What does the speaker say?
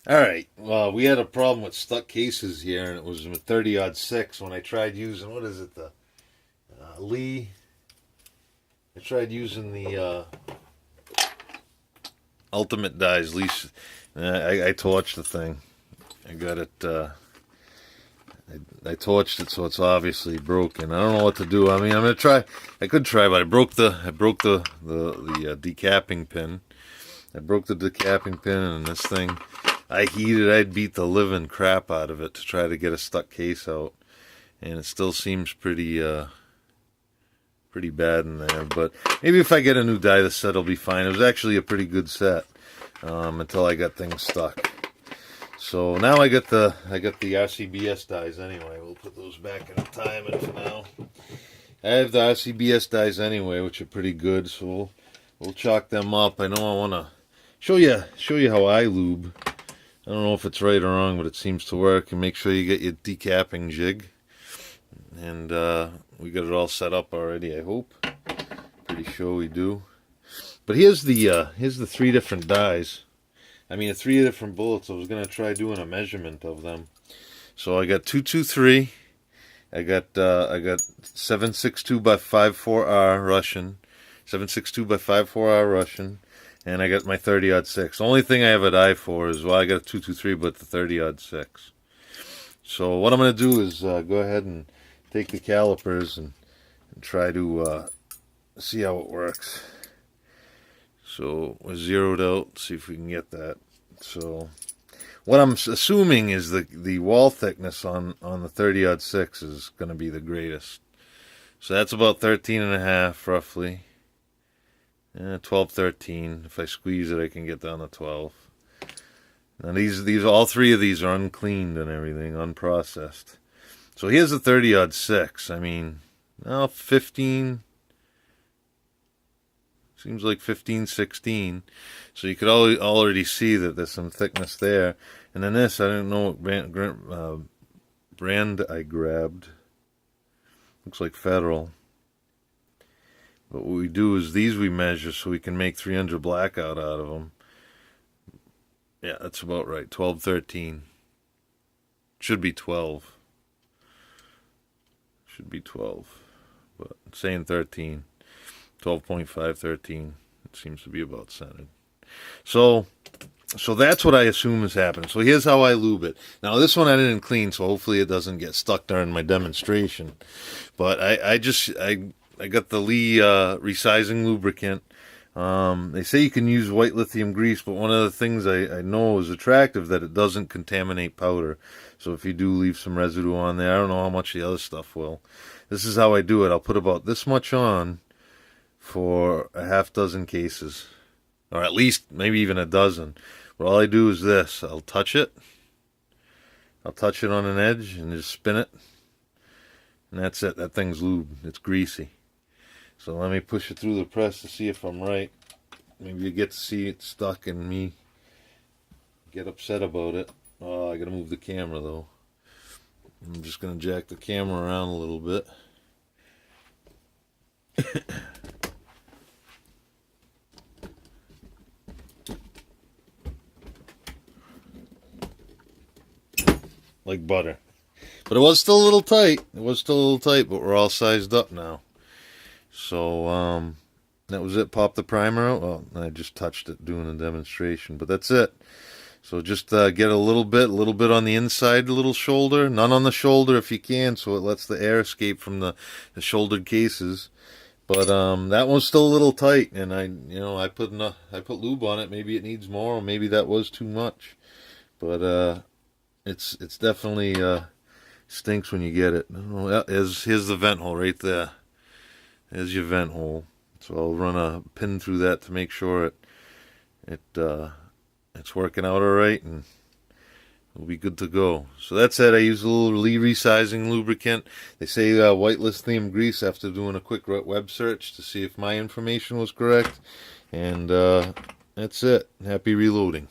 Alright, well, we had a problem with stuck cases here, and it was a 30-06 when I tried using, what is it, the Lee. I tried using the Ultimate Dies Lee. I torched the thing. I got it, I torched it, so it's obviously broken. I don't know what to do. I mean, I'm gonna try. I could try, but I broke the decapping pin. I broke the decapping pin, and this thing, I'd beat the living crap out of it to try to get a stuck case out, and it still seems pretty bad in there. But maybe if I get a new die, the set will be fine. It was actually a pretty good set until I got things stuck. So now I got the RCBS dies anyway. We'll put those back in the time for now. I have the RCBS dies anyway, which are pretty good. So we'll chalk them up. I know I want to show you how I lube. I don't know if it's right or wrong, but it seems to work. And make sure you get your decapping jig. And we got it all set up already, I hope. Pretty sure we do. But here's the three different dies. I mean, the three different bullets. I was going to try doing a measurement of them. So I got 223. I got 762 by 54R Russian. 762 by 54R Russian. And I got my 30-06. The only thing I have a die for is, well, I got a 223, but the 30-06. So what I'm going to do is go ahead and take the calipers and try to see how it works. So we're zeroed out. See if we can get that. So what I'm assuming is the wall thickness on the 30-06 is going to be the greatest. So that's about 13 and a half roughly. 12, 13. If I squeeze it, I can get down to 12. Now these all three of these are uncleaned and everything, unprocessed. So here's the 30-06. I mean, well, 15. Seems like 15, 16. So you could already see that there's some thickness there. And then this, I don't know what brand I grabbed. Looks like Federal. But what we do is these we measure so we can make 300 blackout out of them. Yeah, that's about right. 12, 13. Should be 12. Should be 12. But it's saying 13. 12.5, 13. It seems to be about centered. So that's what I assume is happening. So here's how I lube it. Now this one I didn't clean, so hopefully it doesn't get stuck during my demonstration. But I got the Lee resizing lubricant. They say you can use white lithium grease, but one of the things I know is attractive that it doesn't contaminate powder. So if you do leave some residue on there, I don't know how much the other stuff will. This is how I do it. I'll put about this much on for a half dozen cases, or at least maybe even a dozen. But all I do is this. I'll touch it on an edge and just spin it, and that's it. That thing's lubed. It's greasy. So let me push it through the press to see if I'm right. Maybe you get to see it stuck and me get upset about it. Oh, I gotta move the camera though. I'm just gonna jack the camera around a little bit. Like butter. But it was still a little tight. But we're all sized up now. So, that was it. Pop the primer out. Well, I just touched it doing a demonstration, but that's it. So just get a little bit on the inside, a little shoulder, none on the shoulder if you can, so it lets the air escape from the shouldered cases. But that one's still a little tight, and I put lube on it. Maybe it needs more, or maybe that was too much. But it's definitely stinks when you get it. Oh, here's the vent hole right there. There's your vent hole. So I'll run a pin through that to make sure it's working out all right, and we'll be good to go. So that's it. I use a little Lee resizing lubricant. They say white lithium grease after doing a quick web search to see if my information was correct. And that's it. Happy reloading.